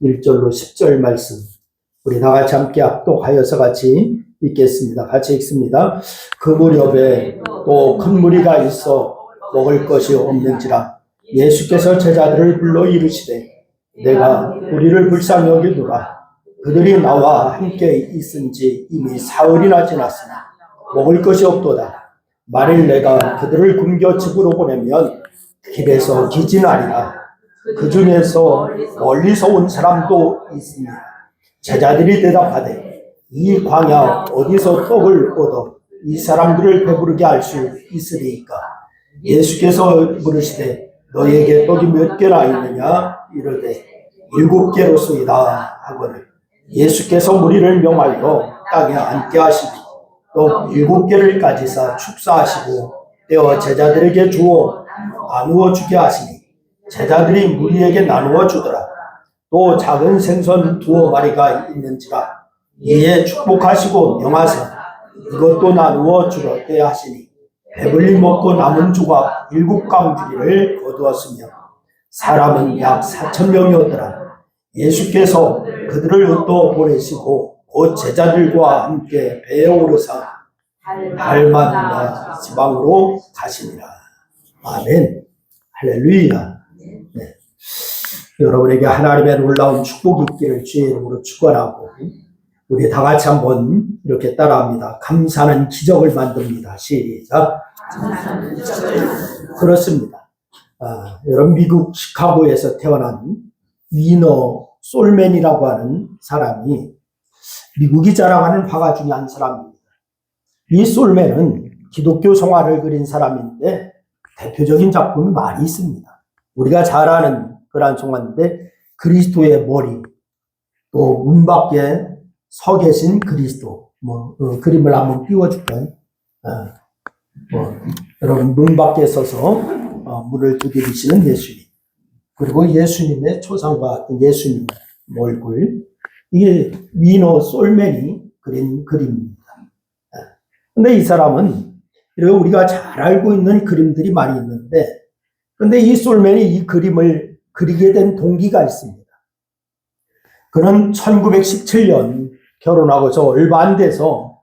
1절로 10절 말씀 우리 다 같이 함께 합독하여서 같이 읽겠습니다. 같이 읽습니다. 그 무렵에 또 큰 무리가 있어 먹을 것이 없는지라 예수께서 제자들을 불러 이르시되 내가 우리를 불쌍히 여기노라. 그들이 나와 함께 있은지 이미 사흘이나 지났으나 먹을 것이 없도다. 만일 내가 그들을 굶겨 집으로 보내면 길에서 기진하리라. 그 중에서 멀리서 온 사람도 있으니 제자들이 대답하되 이 광야 어디서 떡을 얻어 이 사람들을 배부르게 할 수 있으리이까. 예수께서 물으시되 너희에게 떡이 몇 개나 있느냐 이르되 7개로소이다 하거늘 예수께서 무리를 명하여 땅에 앉게 하시고 또 7개를 가지사 축사하시고 떼어 제자들에게 주어 나누어 주게 하시니 제자들이 무리에게 나누어 주더라. 또 작은 생선 2마리가 있는지라 이에 축복하시고 명하사 이것도 나누어 주었게 하시니 배불리 먹고 남은 조각 7강주리를 거두었으며 사람은 약 4,000명이었더라. 예수께서 그들을 또 보내시고 곧 제자들과 함께 배에 오르사 달마누다 지방으로 가시니라. 아멘. 할렐루야. 네. 여러분에게 하나님의 놀라운 축복이 있기를 주의 이름으로 축원하고 우리 다 같이 한번 이렇게 따라합니다. 감사는 기적을 만듭니다. 시작. 그렇습니다. 여러분 미국 시카고에서 태어난 위너 솔맨이라고 하는 사람이 미국이 자랑하는 화가 중에 한 사람입니다. 이 솔맨은 기독교 성화를 그린 사람인데 대표적인 작품이 많이 있습니다. 우리가 잘 아는 그러한 성화인데 그리스도의 머리, 또 문 밖에 서 계신 그리스도, 그림을 한번 띄워줄까요? 여러분 문 밖에 서서 문을 두드리시는 예수님, 그리고 예수님의 초상과 같은 예수님 얼굴, 이게 위너 솔맨이 그린 그림입니다. 근데 이 사람은 우리가 잘 알고 있는 그림들이 많이 있는데, 근데 이 솔맨이 이 그림을 그리게 된 동기가 있습니다. 그는 1917년 결혼하고서 얼마 안 돼서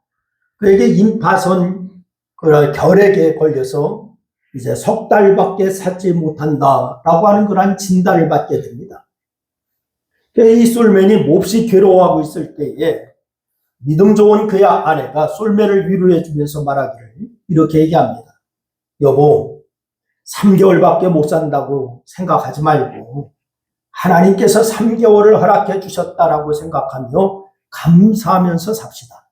그에게 임파선 결핵에 걸려서 이제 석 달밖에 살지 못한다라고 하는 그런 진단을 받게 됩니다. 이 솔맨이 몹시 괴로워하고 있을 때에 믿음 좋은 그의 아내가 솔맨을 위로해 주면서 말하기를 이렇게 얘기합니다. 여보, 3개월밖에 못 산다고 생각하지 말고 하나님께서 3개월을 허락해 주셨다라고 생각하며 감사하면서 삽시다.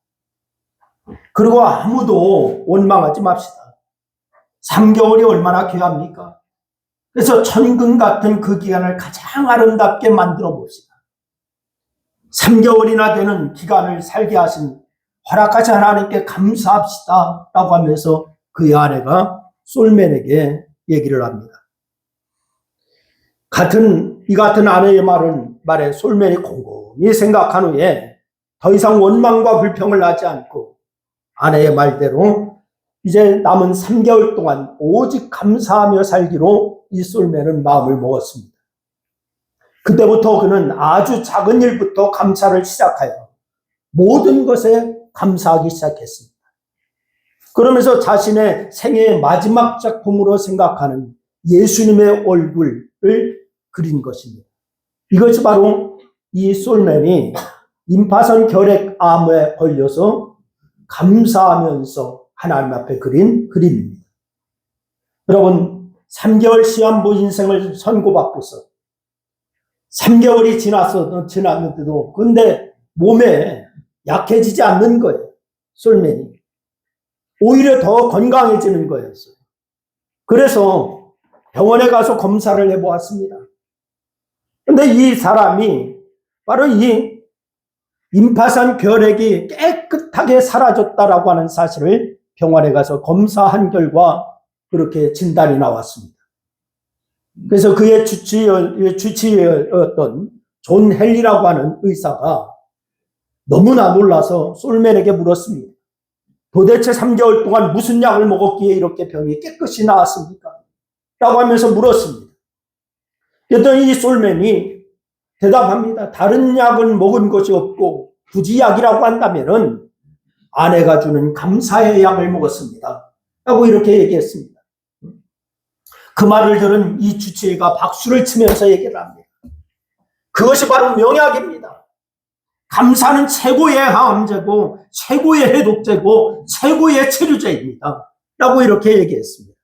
그리고 아무도 원망하지 맙시다. 3개월이 얼마나 귀합니까? 그래서 천금 같은 그 기간을 가장 아름답게 만들어 봅시다. 3개월이나 되는 기간을 살게 하신 허락하신 하나님께 감사합시다 라고 하면서 그의 아내가 솔맨에게 얘기를 합니다. 이 같은 아내의 말에 솔맨이 곰곰이 생각한 후에 더 이상 원망과 불평을 하지 않고 아내의 말대로 이제 남은 3개월 동안 오직 감사하며 살기로 이 솔맨은 마음을 먹었습니다. 그때부터 그는 아주 작은 일부터 감사를 시작하여 모든 것에 감사하기 시작했습니다. 그러면서 자신의 생애의 마지막 작품으로 생각하는 예수님의 얼굴을 그린 것입니다. 이것이 바로 이 솔맨이 임파선 결핵암에 걸려서 감사하면서 하나님 앞에 그린 그림입니다. 여러분, 3개월 시한부 인생을 선고받고서 3개월이 지났는데도 근데 몸에 약해지지 않는 거예요. 솔맨이. 오히려 더 건강해지는 거였어요. 그래서 병원에 가서 검사를 해보았습니다. 근데 이 사람이 바로 이 임파선 결핵이 깨끗하게 사라졌다라고 하는 사실을 병원에 가서 검사한 결과 그렇게 진단이 나왔습니다. 그래서 그의 주치의였던 존 헨리라고 하는 의사가 너무나 놀라서 솔맨에게 물었습니다. 도대체 3개월 동안 무슨 약을 먹었기에 이렇게 병이 깨끗이 나았습니까? 라고 하면서 물었습니다. 그랬더니 이 솔맨이 대답합니다. 다른 약은 먹은 것이 없고 굳이 약이라고 한다면은 아내가 주는 감사의 약을 먹었습니다. 라고 이렇게 얘기했습니다. 그 말을 들은 이 주치의가 박수를 치면서 얘기를 합니다. 그것이 바로 명약입니다. 감사는 최고의 항암제고 최고의 해독제고 최고의 치료제입니다. 라고 이렇게 얘기했습니다.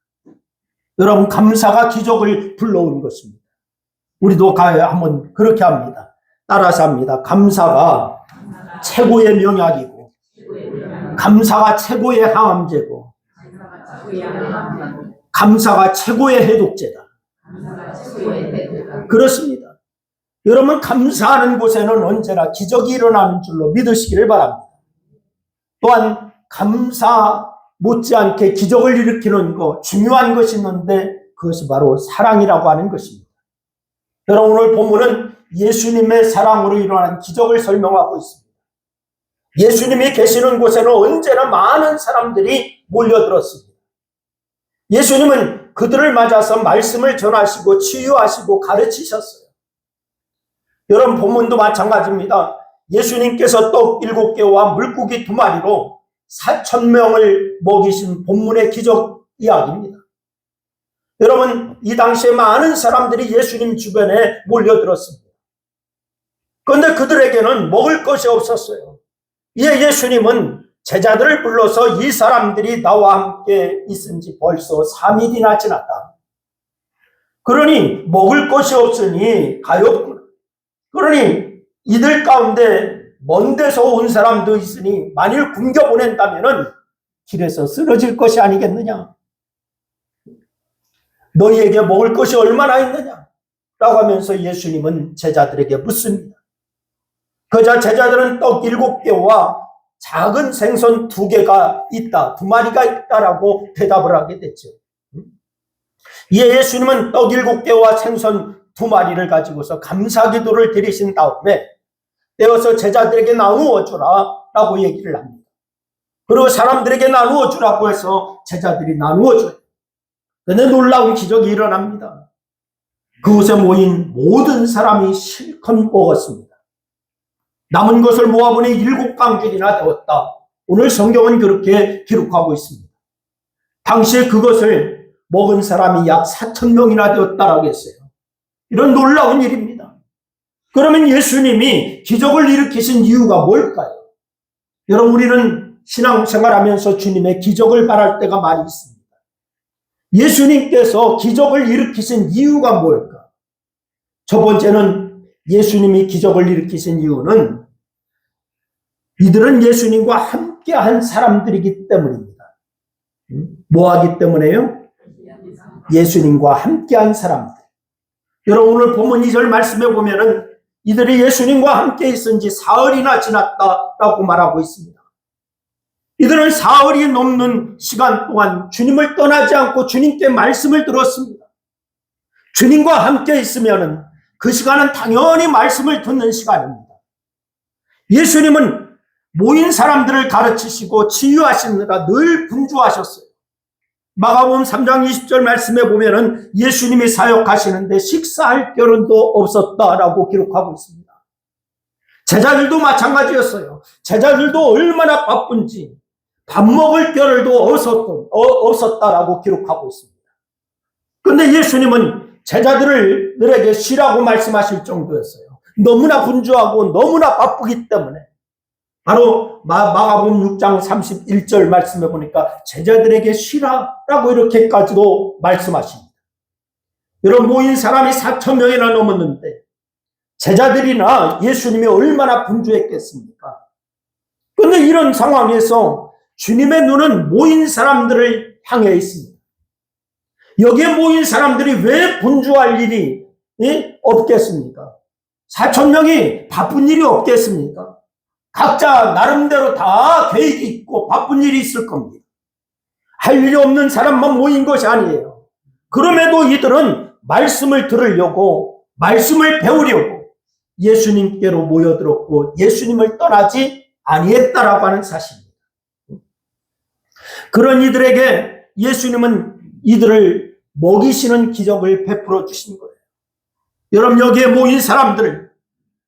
여러분, 감사가 기적을 불러온 것입니다. 우리도 한번 그렇게 합니다. 따라서 합니다. 감사가 최고의 명약이고 감사가 최고의 항암제고 감사가 최고의 해독제다. 그렇습니다. 여러분, 감사하는 곳에는 언제나 기적이 일어나는 줄로 믿으시기를 바랍니다. 또한 감사 못지않게 기적을 일으키는 것, 중요한 것이 있는데 그것이 바로 사랑이라고 하는 것입니다. 여러분, 오늘 본문은 예수님의 사랑으로 일어난 기적을 설명하고 있습니다. 예수님이 계시는 곳에는 언제나 많은 사람들이 몰려들었습니다. 예수님은 그들을 맞아서 말씀을 전하시고 치유하시고 가르치셨어요. 여러분, 본문도 마찬가지입니다. 예수님께서 떡 7개와 물고기 2마리로 4,000명을 먹이신 본문의 기적 이야기입니다. 여러분, 이 당시에 많은 사람들이 예수님 주변에 몰려들었습니다. 그런데 그들에게는 먹을 것이 없었어요. 이에 예수님은 제자들을 불러서 이 사람들이 나와 함께 있은 지 벌써 3일이나 지났다. 그러니 먹을 것이 없으니 가엾구나. 그러니 이들 가운데 먼 데서 온 사람도 있으니 만일 굶겨 보낸다면은 길에서 쓰러질 것이 아니겠느냐. 너희에게 먹을 것이 얼마나 있느냐 라고 하면서 예수님은 제자들에게 묻습니다. 그자 제자들은 떡 7개와 작은 생선 2개가 있다, 2마리가 있다라고 대답을 하게 됐죠. 이에 예수님은 떡 7개와 생선 2마리를 가지고서 감사기도를 드리신 다음에 떼어서 제자들에게 나누어 주라 라고 얘기를 합니다. 그리고 사람들에게 나누어 주라고 해서 제자들이 나누어 줘요. 그런데 놀라운 기적이 일어납니다. 그곳에 모인 모든 사람이 실컷 먹었습니다. 남은 것을 모아보니 7강줄이나 되었다. 오늘 성경은 그렇게 기록하고 있습니다. 당시에 그것을 먹은 사람이 약 4,000명이나 되었다라고 했어요. 이런 놀라운 일입니다. 그러면 예수님이 기적을 일으키신 이유가 뭘까요? 여러분, 우리는 신앙생활하면서 주님의 기적을 바랄 때가 많이 있습니다. 예수님께서 기적을 일으키신 이유가 뭘까? 첫 번째는 예수님이 기적을 일으키신 이유는 이들은 예수님과 함께한 사람들이기 때문입니다. 뭐 하기 때문에요? 예수님과 함께한 사람들. 여러분, 오늘 본문 2절 말씀에 보면은 이들이 예수님과 함께 있은 지 사흘이나 지났다라고 말하고 있습니다. 이들은 사흘이 넘는 시간 동안 주님을 떠나지 않고 주님께 말씀을 들었습니다. 주님과 함께 있으면은 그 시간은 당연히 말씀을 듣는 시간입니다. 예수님은 모인 사람들을 가르치시고 치유하시느라 늘 분주하셨어요. 마가복음 3장 20절 말씀에 보면은 예수님이 사역하시는데 식사할 겨를도 없었다라고 기록하고 있습니다. 제자들도 마찬가지였어요. 제자들도 얼마나 바쁜지 밥 먹을 겨를도 없었다라고 기록하고 있습니다. 그런데 예수님은 제자들에게 쉬라고 말씀하실 정도였어요. 너무나 분주하고 너무나 바쁘기 때문에 바로 마가복음 6장 31절 말씀에 보니까 제자들에게 쉬라라고 이렇게까지도 말씀하십니다. 여러분, 모인 사람이 4,000명이나 넘었는데 제자들이나 예수님이 얼마나 분주했겠습니까? 그런데 이런 상황에서 주님의 눈은 모인 사람들을 향해 있습니다. 여기에 모인 사람들이 왜 분주할 일이 없겠습니까? 4,000명이 바쁜 일이 없겠습니까? 각자 나름대로 다 계획이 있고 바쁜 일이 있을 겁니다. 할 일이 없는 사람만 모인 것이 아니에요. 그럼에도 이들은 말씀을 들으려고, 말씀을 배우려고 예수님께로 모여들었고 예수님을 떠나지 아니했다라고 하는 사실입니다. 그런 이들에게 예수님은 이들을 먹이시는 기적을 베풀어 주신 거예요. 여러분, 여기에 모인 사람들,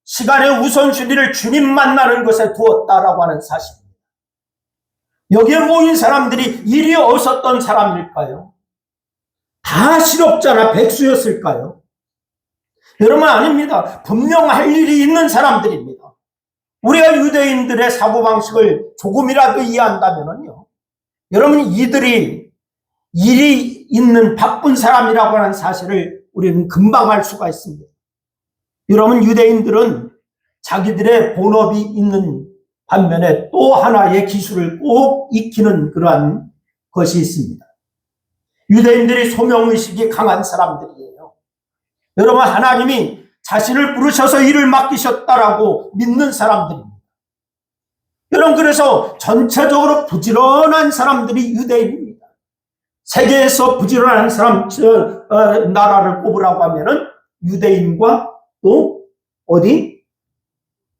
시간의 우선순위를 주님 만나는 것에 두었다라고 하는 사실입니다. 여기에 모인 사람들이 일이 없었던 사람일까요? 다 실업자나 백수였을까요? 여러분, 아닙니다. 분명 할 일이 있는 사람들입니다. 우리가 유대인들의 사고방식을 조금이라도 이해한다면요, 여러분, 이들이 일이 있는 바쁜 사람이라고 하는 사실을 우리는 금방 알 수가 있습니다. 여러분, 유대인들은 자기들의 본업이 있는 반면에 또 하나의 기술을 꼭 익히는 그러한 것이 있습니다. 유대인들이 소명의식이 강한 사람들이에요. 여러분, 하나님이 자신을 부르셔서 일을 맡기셨다라고 믿는 사람들입니다. 여러분, 그래서 전체적으로 부지런한 사람들이 유대인입니다. 세계에서 부지런한 사람, 나라를 꼽으라고 하면은 유대인과 또 어디?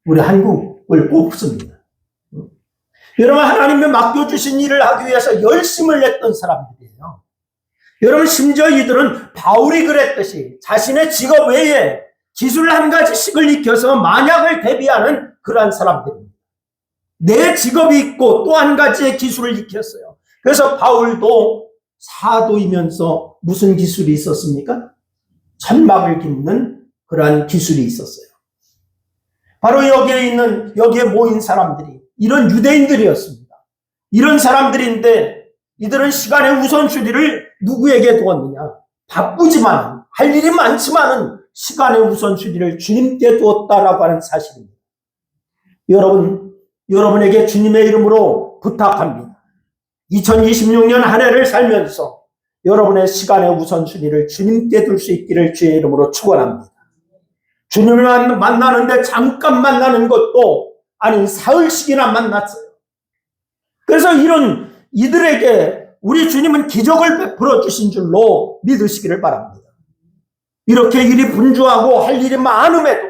우리 한국을 꼽습니다. 여러분, 하나님이 맡겨주신 일을 하기 위해서 열심을 냈던 사람들이에요. 여러분, 심지어 이들은 바울이 그랬듯이 자신의 직업 외에 기술 한 가지씩을 익혀서 만약을 대비하는 그러한 사람들입니다. 내 직업이 있고 또 한 가지의 기술을 익혔어요. 그래서 바울도 사도이면서 무슨 기술이 있었습니까? 천막을 깁는 그러한 기술이 있었어요. 바로 여기에 모인 사람들이 이런 유대인들이었습니다. 이런 사람들인데 이들은 시간의 우선순위를 누구에게 두었느냐? 바쁘지만, 할 일이 많지만은 시간의 우선순위를 주님께 두었다라고 하는 사실입니다. 여러분에게 주님의 이름으로 부탁합니다. 2026년 한 해를 살면서 여러분의 시간의 우선순위를 주님께 둘 수 있기를 주의 이름으로 축원합니다. 주님을 만나는데 잠깐 만나는 것도 아닌 사흘씩이나 만났어요. 그래서 이들에게 우리 주님은 기적을 베풀어 주신 줄로 믿으시기를 바랍니다. 이렇게 일이 분주하고 할 일이 많음에도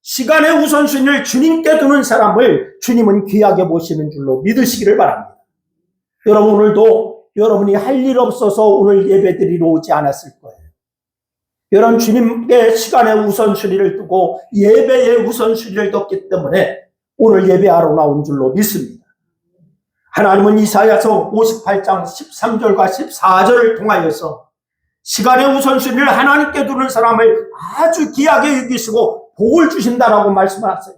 시간의 우선순위를 주님께 두는 사람을 주님은 귀하게 보시는 줄로 믿으시기를 바랍니다. 여러분, 오늘도 여러분이 할 일 없어서 오늘 예배드리러 오지 않았을 거예요. 여러분, 주님께 시간의 우선순위를 두고 예배의 우선순위를 뒀기 때문에 오늘 예배하러 나온 줄로 믿습니다. 하나님은 이사야서 58장 13절과 14절을 통하여서 시간의 우선순위를 하나님께 두는 사람을 아주 귀하게 여기시고 복을 주신다라고 말씀하세요.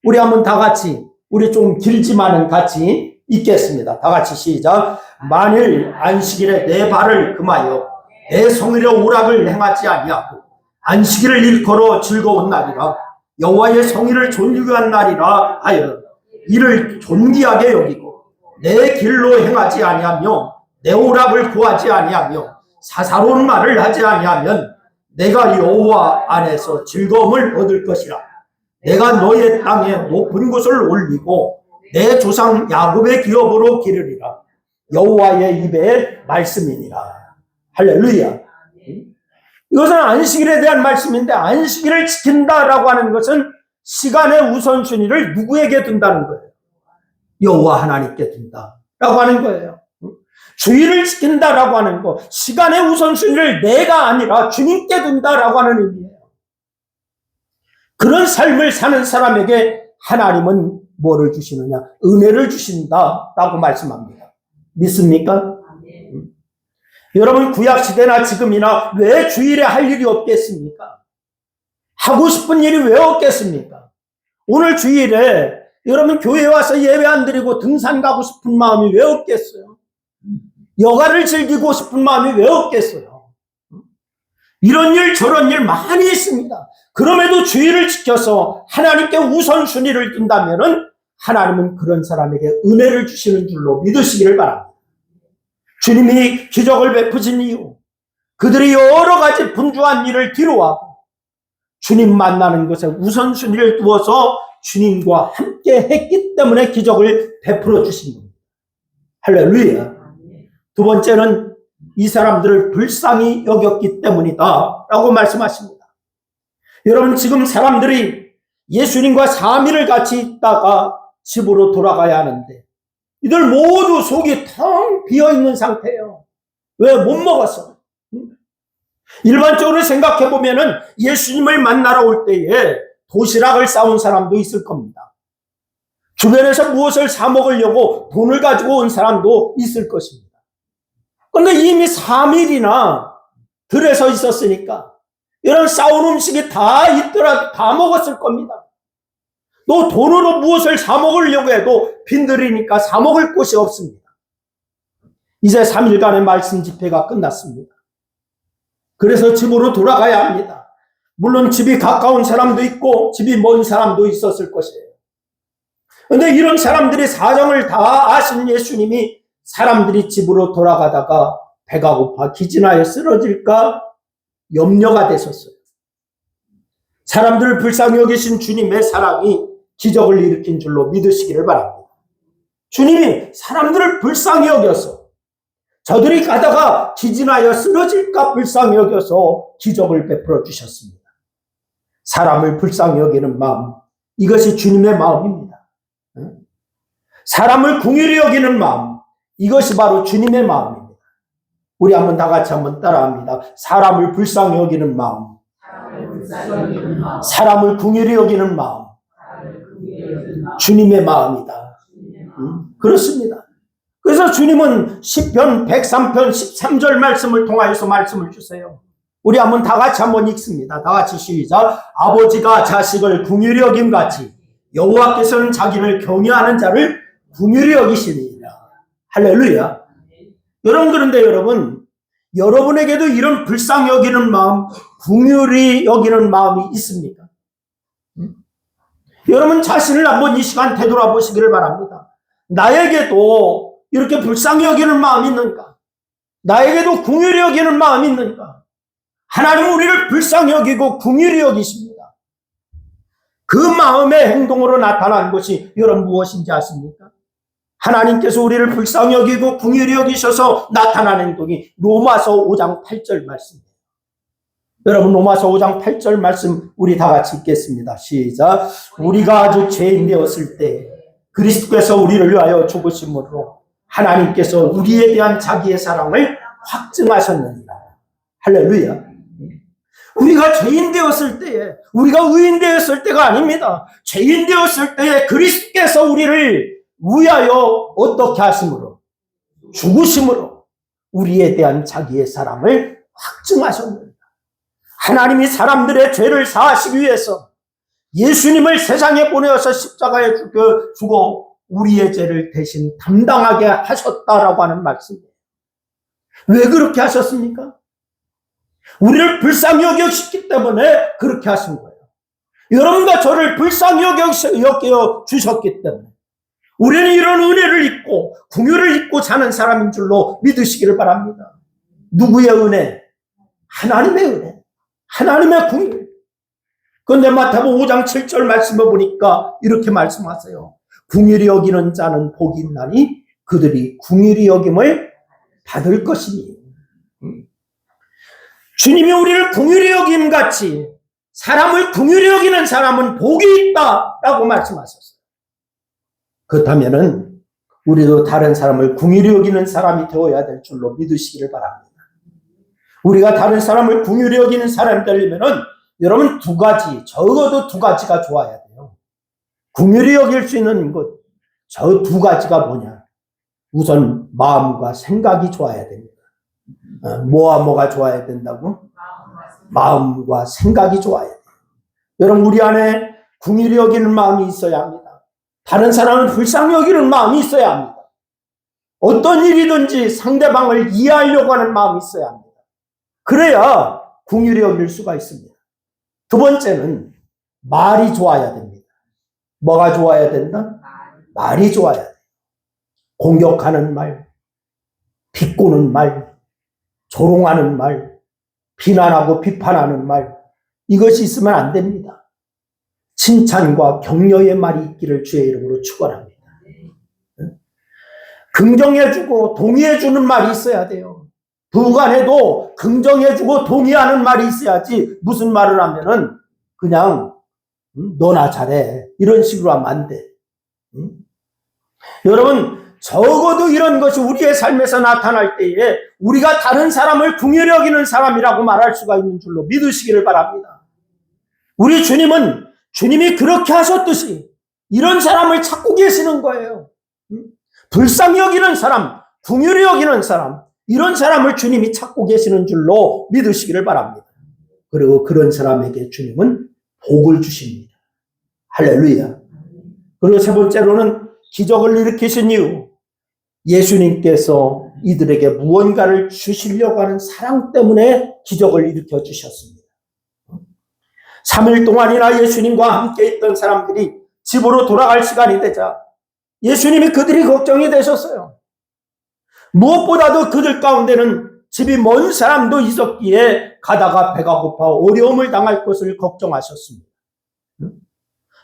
우리 한번 다 같이, 우리 좀 길지만은 같이 읽겠습니다. 다 같이 시작. 만일 안식일에 내 발을 금하여 내 성일의 오락을 행하지 아니하고 안식일을 일컬어 즐거운 날이라 여호와의 성일을 존귀한 날이라 하여 이를 존귀하게 여기고 내 길로 행하지 아니하며 내 오락을 구하지 아니하며 사사로운 말을 하지 아니하면 내가 여호와 안에서 즐거움을 얻을 것이라. 내가 너의 땅에 높은 곳을 올리고 내 조상 야곱의 기업으로 기르리라. 여호와의 입의 말씀이니라. 할렐루야. 이것은 안식일에 대한 말씀인데 안식일을 지킨다라고 하는 것은 시간의 우선순위를 누구에게 둔다는 거예요? 여호와 하나님께 둔다라고 하는 거예요. 주일을 지킨다라고 하는 거, 시간의 우선순위를 내가 아니라 주님께 둔다라고 하는 의미예요. 그런 삶을 사는 사람에게 하나님은 뭐를 주시느냐? 은혜를 주신다라고 말씀합니다. 믿습니까? 여러분, 구약시대나 지금이나 왜 주일에 할 일이 없겠습니까? 하고 싶은 일이 왜 없겠습니까? 오늘 주일에 여러분 교회 와서 예배 안 드리고 등산 가고 싶은 마음이 왜 없겠어요? 여가를 즐기고 싶은 마음이 왜 없겠어요? 이런 일 저런 일 많이 있습니다. 그럼에도 주일을 지켜서 하나님께 우선순위를 둔다면은 하나님은 그런 사람에게 은혜를 주시는 줄로 믿으시기를 바랍니다. 주님이 기적을 베푸신 이유, 그들이 여러 가지 분주한 일을 뒤로하고 주님 만나는 것에 우선순위를 두어서 주님과 함께 했기 때문에 기적을 베풀어 주신 겁니다. 할렐루야. 두 번째는 이 사람들을 불쌍히 여겼기 때문이다 라고 말씀하십니다. 여러분, 지금 사람들이 예수님과 3일을 같이 있다가 집으로 돌아가야 하는데 이들 모두 속이 텅 비어있는 상태예요. 왜? 못 먹었어. 일반적으로 생각해보면은 예수님을 만나러 올 때에 도시락을 싸온 사람도 있을 겁니다. 주변에서 무엇을 사 먹으려고 돈을 가지고 온 사람도 있을 것입니다. 그런데 이미 3일이나 들에서 있었으니까 이런 싸온 음식이 다 있더라도 다 먹었을 겁니다. 또 돈으로 무엇을 사 먹으려고 해도 빈들이니까 사 먹을 곳이 없습니다. 이제 3일간의 말씀 집회가 끝났습니다. 그래서 집으로 돌아가야 합니다. 물론 집이 가까운 사람도 있고 집이 먼 사람도 있었을 것이에요. 그런데 이런 사람들의 사정을 다 아신 예수님이 사람들이 집으로 돌아가다가 배가 고파 기진하여 쓰러질까 염려가 되셨어요. 사람들을 불쌍히 여기신 주님의 사랑이 기적을 일으킨 줄로 믿으시기를 바랍니다. 주님이 사람들을 불쌍히 여겨서 저들이 가다가 기진하여 쓰러질까 불쌍히 여겨서 기적을 베풀어 주셨습니다. 사람을 불쌍히 여기는 마음, 이것이 주님의 마음입니다. 사람을 궁휼히 여기는 마음, 이것이 바로 주님의 마음입니다. 우리 한번 다 같이 한번 따라합니다. 사람을 불쌍히 여기는 마음, 사람을 궁휼히 여기는 마음, 주님의 마음이다. 그렇습니다. 그래서 주님은 시편 103편 13절 말씀을 통하여서 말씀을 주세요. 우리 한번 다 같이 한번 읽습니다. 다 같이 시작. 아버지가 자식을 궁휼히 여김 같이 여호와께서는 자기를 경외하는 자를 궁휼히 여기시니라. 할렐루야. 여러분, 그런데 여러분에게도 이런 불쌍히 여기는 마음, 궁휼히 여기는 마음이 있습니까? 여러분 자신을 한번 이 시간 되돌아보시기를 바랍니다. 나에게도 이렇게 불쌍히 여기는 마음이 있는가? 나에게도 궁휼히 여기는 마음이 있는가? 하나님은 우리를 불쌍히 여기고 궁휼히 여기십니다. 그 마음의 행동으로 나타난 것이 여러분 무엇인지 아십니까? 하나님께서 우리를 불쌍히 여기고 궁휼히 여기셔서 나타난 행동이 로마서 5장 8절 말씀입니다. 여러분 로마서 5장 8절 말씀 우리 다 같이 읽겠습니다. 시작. 우리가 아주 죄인 되었을 때 그리스도께서 우리를 위하여 죽으심으로 하나님께서 우리에 대한 자기의 사랑을 확증하셨느니라. 할렐루야. 우리가 죄인 되었을 때에, 우리가 의인 되었을 때가 아닙니다. 죄인 되었을 때에 그리스도께서 우리를 위하여 어떻게 하심으로? 죽으심으로 우리에 대한 자기의 사랑을 확증하셨느니라. 하나님이 사람들의 죄를 사하시기 위해서 예수님을 세상에 보내어서 십자가에 죽어 우리의 죄를 대신 담당하게 하셨다라고 하는 말씀이에요. 왜 그렇게 하셨습니까? 우리를 불쌍히 여기셨기 때문에 그렇게 하신 거예요. 여러분과 저를 불쌍히 여겨 주셨기 때문에 우리는 이런 은혜를 입고 궁휼을 입고 사는 사람인 줄로 믿으시기를 바랍니다. 누구의 은혜? 하나님의 은혜, 하나님의 궁휼. 그런데 마태복음 5장 7절 말씀을 보니까 이렇게 말씀하세요. 궁휼히 여기는 자는 복이 있나니 그들이 궁휼히 여김을 받을 것이니. 주님이 우리를 궁휼히 여김같이 사람을 궁휼히 여기는 사람은 복이 있다라고 말씀하셨어요. 그렇다면은 우리도 다른 사람을 궁휼히 여기는 사람이 되어야 될 줄로 믿으시기를 바랍니다. 우리가 다른 사람을 궁휼히 여기는 사람이 되려면은 여러분 두 가지, 적어도 두 가지가 좋아야 돼요. 궁휼히 여길 수 있는 것, 저 두 가지가 뭐냐? 우선 마음과 생각이 좋아야 됩니다. 뭐가 좋아야 된다고? 마음과 생각이 좋아야 돼요. 여러분 우리 안에 궁휼히 여기는 마음이 있어야 합니다. 다른 사람을 불쌍히 여기는 마음이 있어야 합니다. 어떤 일이든지 상대방을 이해하려고 하는 마음이 있어야 합니다. 그래야 궁휼히 여길 수가 있습니다. 두 번째는 말이 좋아야 됩니다. 뭐가 좋아야 된다? 말이 좋아야 돼요. 공격하는 말, 비꼬는 말, 조롱하는 말, 비난하고 비판하는 말, 이것이 있으면 안 됩니다. 칭찬과 격려의 말이 있기를 주의 이름으로 축원합니다. 긍정해주고 동의해주는 말이 있어야 돼요. 부부간에도 긍정해주고 동의하는 말이 있어야지 무슨 말을 하면은 그냥 너나 잘해 이런 식으로 하면 안 돼. 여러분 적어도 이런 것이 우리의 삶에서 나타날 때에 우리가 다른 사람을 궁휼히 여기는 사람이라고 말할 수가 있는 줄로 믿으시기를 바랍니다. 우리 주님은 주님이 그렇게 하셨듯이 이런 사람을 찾고 계시는 거예요. 불쌍히 여기는 사람, 긍휼히 여기는 사람, 이런 사람을 주님이 찾고 계시는 줄로 믿으시기를 바랍니다. 그리고 그런 사람에게 주님은 복을 주십니다. 할렐루야. 그리고 세 번째로는 기적을 일으키신 이유, 예수님께서 이들에게 무언가를 주시려고 하는 사랑 때문에 기적을 일으켜 주셨습니다. 3일 동안이나 예수님과 함께 있던 사람들이 집으로 돌아갈 시간이 되자 예수님이 그들이 걱정이 되셨어요. 무엇보다도 그들 가운데는 집이 먼 사람도 있었기에 가다가 배가 고파 어려움을 당할 것을 걱정하셨습니다.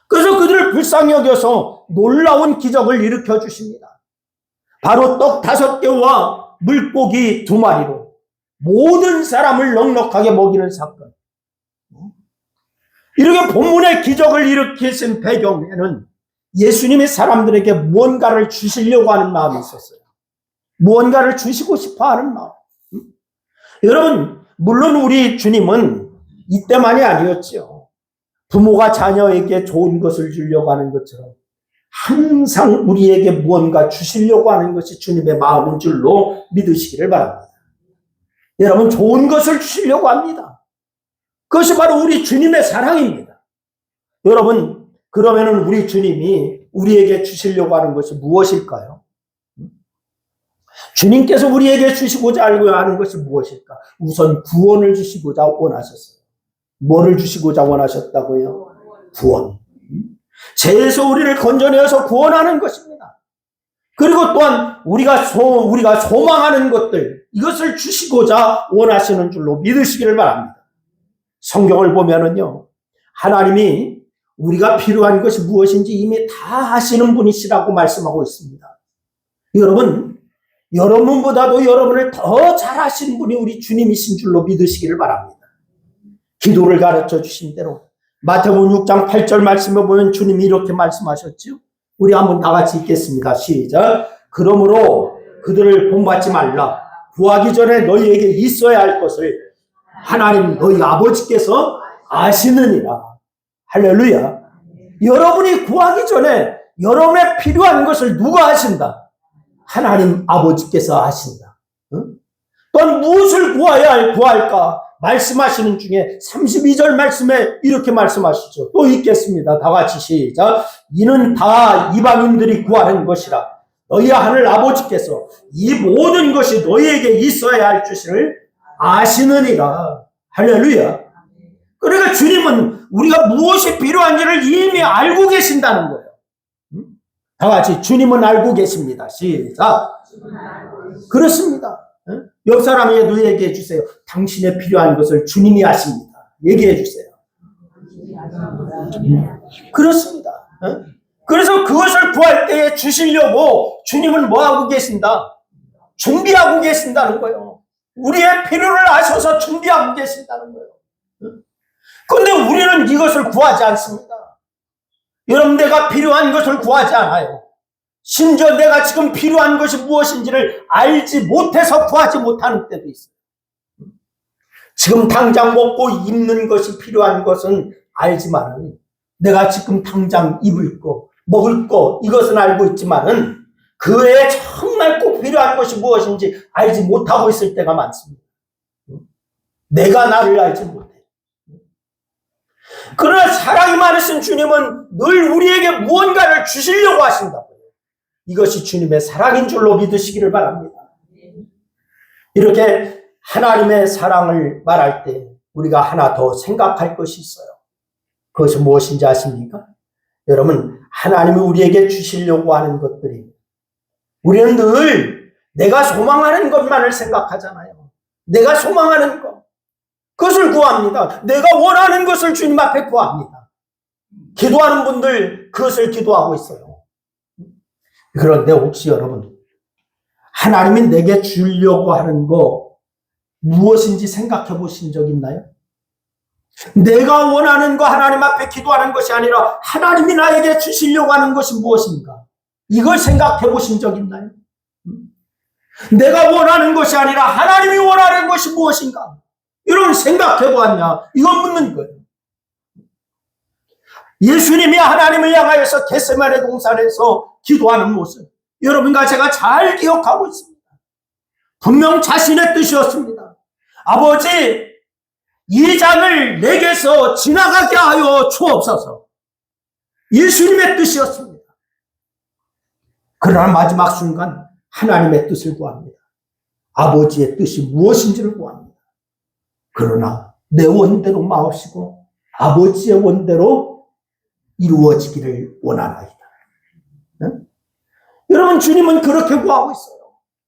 그래서 그들을 불쌍히 여겨서 놀라운 기적을 일으켜 주십니다. 바로 떡 5개와 물고기 2마리로 모든 사람을 넉넉하게 먹이는 사건. 이렇게 본문의 기적을 일으키신 배경에는 예수님이 사람들에게 무언가를 주시려고 하는 마음이 있었어요. 무언가를 주시고 싶어 하는 마음. 여러분, 물론 우리 주님은 이때만이 아니었죠. 부모가 자녀에게 좋은 것을 주려고 하는 것처럼 항상 우리에게 무언가 주시려고 하는 것이 주님의 마음인 줄로 믿으시기를 바랍니다. 여러분, 좋은 것을 주시려고 합니다. 그것이 바로 우리 주님의 사랑입니다. 여러분, 그러면은 우리 주님이 우리에게 주시려고 하는 것이 무엇일까요? 주님께서 우리에게 주시고자 하는 것이 무엇일까? 우선 구원을 주시고자 원하셨어요. 뭐를 주시고자 원하셨다고요? 구원. 죄에서 우리를 건져내어서 구원하는 것입니다. 그리고 또한 우리가 소망하는 것들, 이것을 주시고자 원하시는 줄로 믿으시기를 바랍니다. 성경을 보면은요, 하나님이 우리가 필요한 것이 무엇인지 이미 다 아시는 분이시라고 말씀하고 있습니다. 여러분, 여러분보다도 여러분을 더 잘 아시는 분이 우리 주님이신 줄로 믿으시기를 바랍니다. 기도를 가르쳐 주신 대로 마태복음 6장 8절 말씀에 보면 주님이 이렇게 말씀하셨죠. 우리 한번 다 같이 읽겠습니다. 시작. 그러므로 그들을 본받지 말라. 구하기 전에 너희에게 있어야 할 것을 하나님 너희 아버지께서 아시느니라. 할렐루야. 여러분이 구하기 전에 여러분의 필요한 것을 누가 아신다? 하나님 아버지께서 아신다. 또한 무엇을 구할까? 말씀하시는 중에 32절 말씀에 이렇게 말씀하시죠. 또 읽겠습니다. 다 같이 시작. 이는 다 이방인들이 구하는 것이라. 너희 하늘 아버지께서 이 모든 것이 너희에게 있어야 할 줄을 아시느니라. 할렐루야. 그러니까 주님은 우리가 무엇이 필요한지를 이미 알고 계신다는 거예요. 다 같이 주님은 알고 계십니다. 시작. 그렇습니다. 옆 사람에게도 얘기해 주세요. 당신의 필요한 것을 주님이 아십니다. 얘기해 주세요. 그렇습니다. 그래서 그것을 구할 때에 주시려고 주님은 뭐하고 계신다? 준비하고 계신다는 거예요. 우리의 필요를 아셔서 준비하고 계신다는 거예요. 그런데 우리는 이것을 구하지 않습니다. 여러분, 내가 필요한 것을 구하지 않아요. 심지어 내가 지금 필요한 것이 무엇인지를 알지 못해서 구하지 못하는 때도 있어요. 지금 당장 먹고 입는 것이 필요한 것은 알지만은, 내가 지금 당장 입을 거, 먹을 거, 이것은 알고 있지만은 그 외에 정말 꼭 필요한 것이 무엇인지 알지 못하고 있을 때가 많습니다. 내가 나를 알지 못해. 그러나 사랑이 많으신 주님은 늘 우리에게 무언가를 주시려고 하신다고요. 이것이 주님의 사랑인 줄로 믿으시기를 바랍니다. 이렇게 하나님의 사랑을 말할 때 우리가 하나 더 생각할 것이 있어요. 그것이 무엇인지 아십니까? 여러분, 하나님이 우리에게 주시려고 하는 것들이, 우리는 늘 내가 소망하는 것만을 생각하잖아요. 내가 소망하는 것, 그것을 구합니다. 내가 원하는 것을 주님 앞에 구합니다. 기도하는 분들 그것을 기도하고 있어요. 그런데 혹시 여러분, 하나님이 내게 주려고 하는 거 무엇인지 생각해 보신 적 있나요? 내가 원하는 거 하나님 앞에 기도하는 것이 아니라 하나님이 나에게 주시려고 하는 것이 무엇인가? 이걸 생각해 보신 적 있나요? 내가 원하는 것이 아니라 하나님이 원하는 것이 무엇인가? 이런 생각해 보았냐? 이건 묻는 거예요. 예수님이 하나님을 향하여서 겟세마네 동산에서 기도하는 모습, 여러분과 제가 잘 기억하고 있습니다. 분명 자신의 뜻이었습니다. 아버지, 이 잔을 내게서 지나가게 하여 주옵소서. 예수님의 뜻이었습니다. 그러나 마지막 순간 하나님의 뜻을 구합니다. 아버지의 뜻이 무엇인지를 구합니다. 그러나 내 원대로 마옵시고 아버지의 원대로 이루어지기를 원하나이다. 응? 여러분, 주님은 그렇게 구하고 있어요.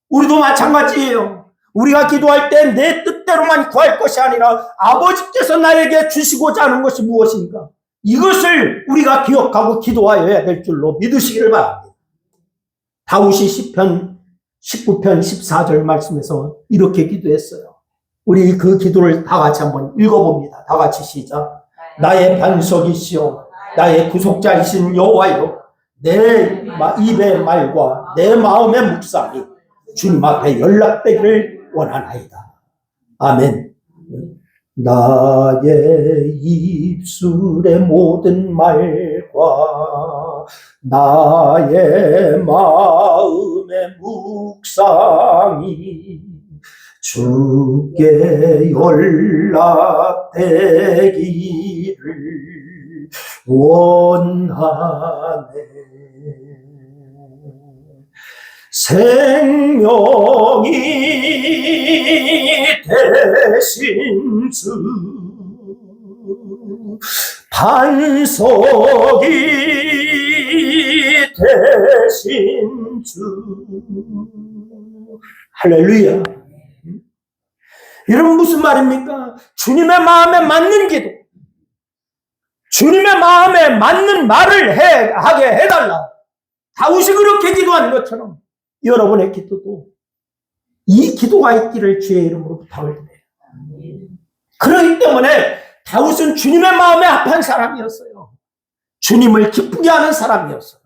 우리도 마찬가지예요. 우리가 기도할 때 내 뜻대로만 구할 것이 아니라 아버지께서 나에게 주시고자 하는 것이 무엇인가, 이것을 우리가 기억하고 기도하여야 될 줄로 믿으시기를 바랍니다. 다윗이 시편 19편 14절 말씀에서 이렇게 기도했어요. 우리 그 기도를 다 같이 한번 읽어봅니다. 다 같이 시작. 나의 반석이시오 나의 구속자이신 여호와여, 내 입의 말과 내 마음의 묵상이 주님 앞에 연락되기를 원하나이다. 아멘. 나의 입술의 모든 말과 나의 마음의 묵상이 주께 연락되기를 원하네. 생명이 되신 주, 반석이 되신 주. 할렐루야. 여러분, 무슨 말입니까? 주님의 마음에 맞는 기도, 주님의 마음에 맞는 말을 하게 해달라. 다윗이 그렇게 기도하는 것처럼 여러분의 기도도 이 기도가 있기를 주의 이름으로 부탁을 드려요. 그렇기 때문에 다윗은 주님의 마음에 합한 사람이었어요. 주님을 기쁘게 하는 사람이었어요.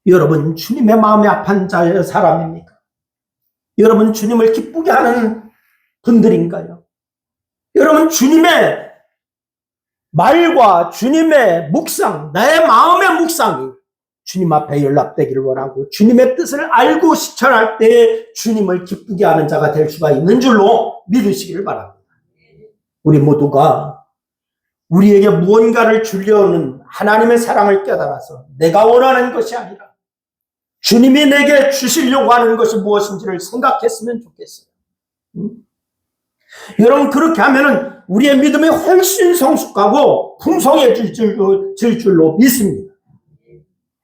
여러분, 주님의 마음에 합한 사람입니까? 여러분, 주님을 기쁘게 하는 분들인가요? 여러분, 주님의 말과 주님의 묵상, 나의 마음의 묵상이 주님 앞에 연락되기를 원하고 주님의 뜻을 알고 실천할 때 주님을 기쁘게 하는 자가 될 수가 있는 줄로 믿으시기를 바랍니다. 우리 모두가 우리에게 무언가를 주려는 하나님의 사랑을 깨달아서 내가 원하는 것이 아니라 주님이 내게 주시려고 하는 것이 무엇인지를 생각했으면 좋겠어요. 여러분, 그렇게 하면은 우리의 믿음이 훨씬 성숙하고 풍성해질 줄로 믿습니다.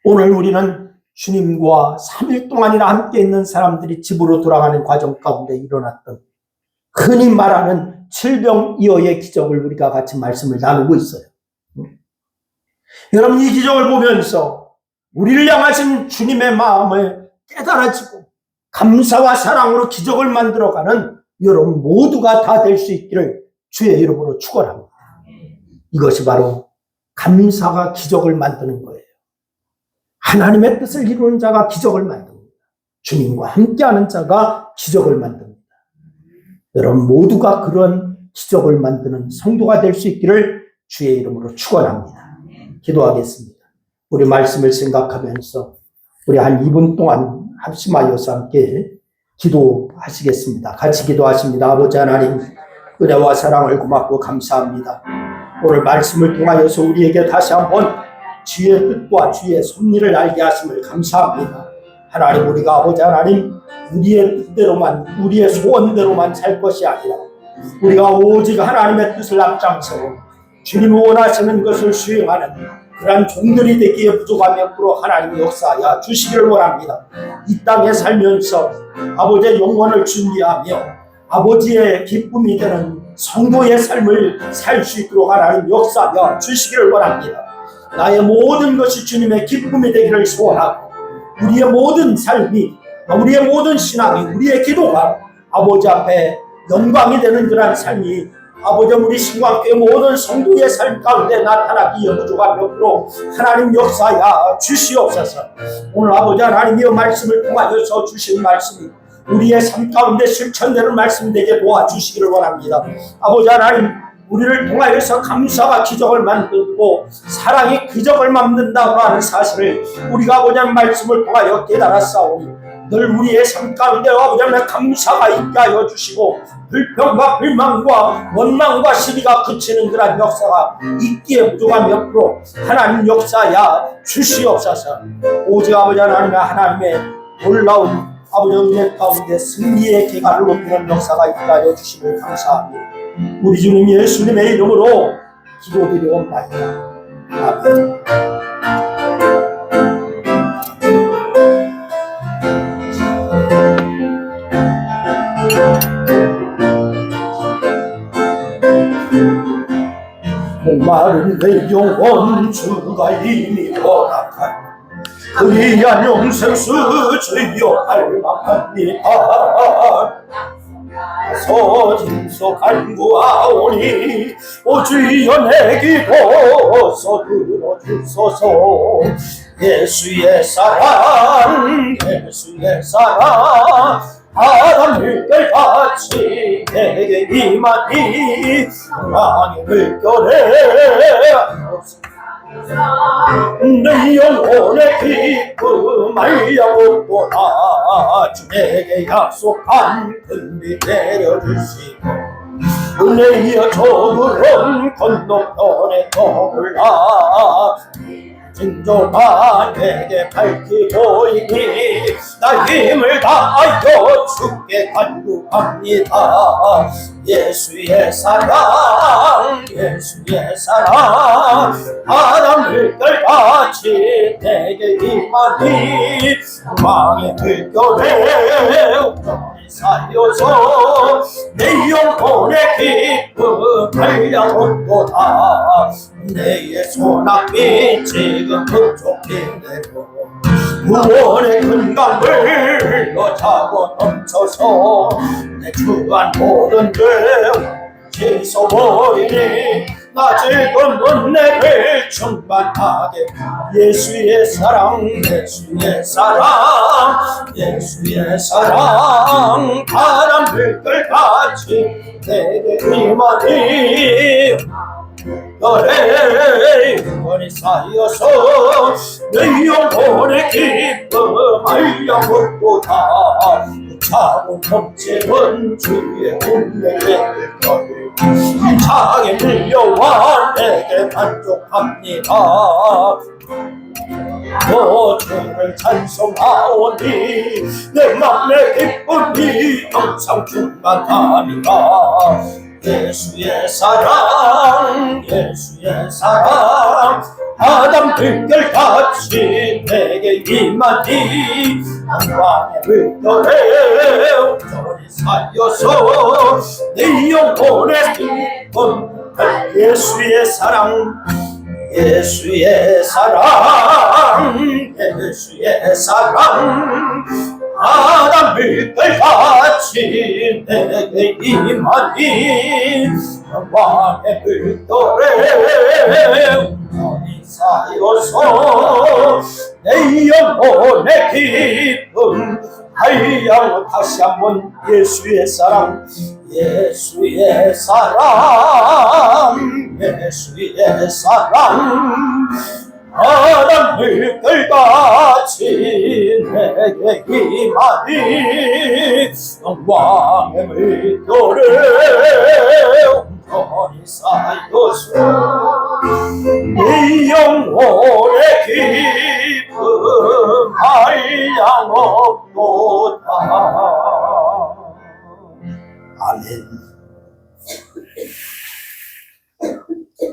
오늘 우리는 주님과 3일 동안이나 함께 있는 사람들이 집으로 돌아가는 과정 가운데 일어났던 흔히 말하는 칠병이어의 기적을 우리가 같이 말씀을 나누고 있어요. 여러분, 이 기적을 보면서 우리를 향하신 주님의 마음을 깨달아지고 감사와 사랑으로 기적을 만들어가는 여러분 모두가 다 될 수 있기를 주의 이름으로 축원합니다. 이것이 바로 감사가 기적을 만드는 거예요. 하나님의 뜻을 이루는 자가 기적을 만듭니다. 주님과 함께하는 자가 기적을 만듭니다. 여러분 모두가 그런 기적을 만드는 성도가 될 수 있기를 주의 이름으로 축원합니다. 기도하겠습니다. 우리 말씀을 생각하면서 우리 한 2분 동안 합심하여서 함께 기도하시겠습니다. 같이 기도하십니다. 아버지 하나님, 은혜와 사랑을 고맙고 감사합니다. 오늘 말씀을 통하여서 우리에게 다시 한번 주의 뜻과 주의 섭리를 알게 하심을 감사합니다. 하나님, 우리가 아버지 하나님 우리의 뜻대로만, 우리의 소원대로만 살 것이 아니라 우리가 오직 하나님의 뜻을 앞장서 주님이 원하시는 것을 수행하는 그러한 종들이 되기에 부족함이 없도록 하나님이 역사하여 주시기를 원합니다. 이 땅에 살면서 아버지의 영혼을 준비하며 아버지의 기쁨이 되는 성도의 삶을 살 수 있도록 하나님 역사하여 주시기를 원합니다. 나의 모든 것이 주님의 기쁨이 되기를 소원하고 우리의 모든 삶이, 우리의 모든 신앙이, 우리의 기도가 아버지 앞에 영광이 되는 그러한 삶이 아버지 우리 신광교회 모든 성도의 삶 가운데 나타나기에 부족함이 없도록 하나님 역사하여 주시옵소서. 오늘 아버지 하나님의 말씀을 통하여서 주신 말씀이 우리의 삶 가운데 실천되는 말씀 되게 도와주시기를 원합니다. 아버지 하나님, 우리를 통하여서 감사가 기적을 만들고 사랑이 기적을 만든다고 하는 사실을 우리가 아버지 하나님 말씀을 통하여 깨달았사오니 늘 우리의 삶 가운데 아버지 하나님 감사가 있게 하여 주시고 불평과 불만과 원망과 시비가 그치는 그런 역사가 있기에 부족함이 없도록 하나님 역사야 주시옵소서. 오직 아버지 하나님의 놀라운 아버지 은혜 가운데 승리의 계가를 높이는 역사가 있게 하여 주시고 감사합니다. 우리 주님 예수님의 이름으로 기도드리옵나이다. 아멘. 목마른 내 영혼 주가 이미 허락한 그리한 영생수 주여 갈망합니다. 서진서 간구하오니 오 주여 내 기도 들어주소서. 예수의 사랑 예수의 사랑 아담 물결같이 내게 임하니 왕의 물결에 내 영혼의 기쁨 알려오도다. 주에게 약속한 금비 내려주시고 은혜여 저물은 건너편에 떠올라 진조가 내게 밝히 보이니 나 힘을 다하여 주께 간구합니다. 예수의 사랑 예수의 사랑 바람 물결같이 내게 임하니 왕의 물결에 온전히 살려서 내 영혼의 기쁨 달려온도다. 내의 소낙비 지금 부족히 되고 무언의 근강을 너자고 넘쳐서 내 주한 모든 죄 씻어버리니 나 지금 은혜를 충만하게 예수의 사랑 예수의 사랑 예수의 사랑 바람 물결같이 내게 임하니 너의 영원히 쌓여서 내 영혼의 기쁨 알려먹고다. 차고 넘치는 주의 은혜의 걸 차게 밀려와 내게 만족합니다. 너 주를 찬송하오니 내 맘의 기쁨이 항상 충만합니다. 예수의 사랑 예수의 사랑 아담 물결같이 내게 임하니 왕의 물결에 온전히 살려서 내 영혼의 기쁨 예수의 사랑 예수의 사랑 예수의 사랑 아담 물결같이 내게 임하니 왕의 물결에 온전히 쌓여서 내 영혼의 기쁨 하양 다시 한번 예수의 사랑 예수의 사랑 예수의 사랑 아담 물결같이 내게 임하니 왕의 물결에 온전히 쌓여서 내 영혼의 기쁨 한량없도다. 아멘.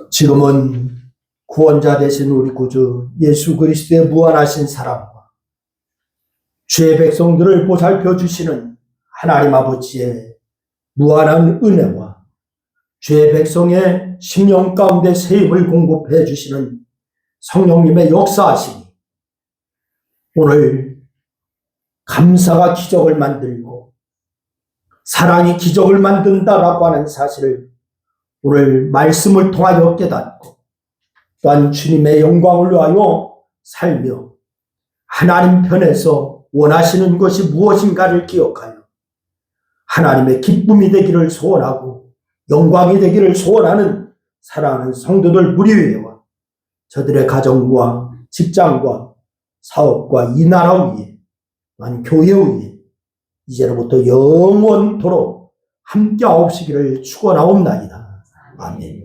지금은 구원자 되신 우리 구주 예수 그리스도의 무한하신 사랑과 죄의 백성들을 보살펴 주시는 하나님 아버지의 무한한 은혜와 죄의 백성의 심령 가운데 새 힘을 공급해 주시는 성령님의 역사하심이 오늘 감사가 기적을 만들고 사랑이 기적을 만든다라고 하는 사실을 오늘 말씀을 통하여 깨닫고 또한 주님의 영광을 위하여 살며 하나님 편에서 원하시는 것이 무엇인가를 기억하여 하나님의 기쁨이 되기를 소원하고 영광이 되기를 소원하는 사랑하는 성도들 무리 위에와 저들의 가정과 직장과 사업과 이 나라 위에 또한 교회 위에 이제로부터 영원토록 함께 하옵시기를 축원하옵나이다. 아멘.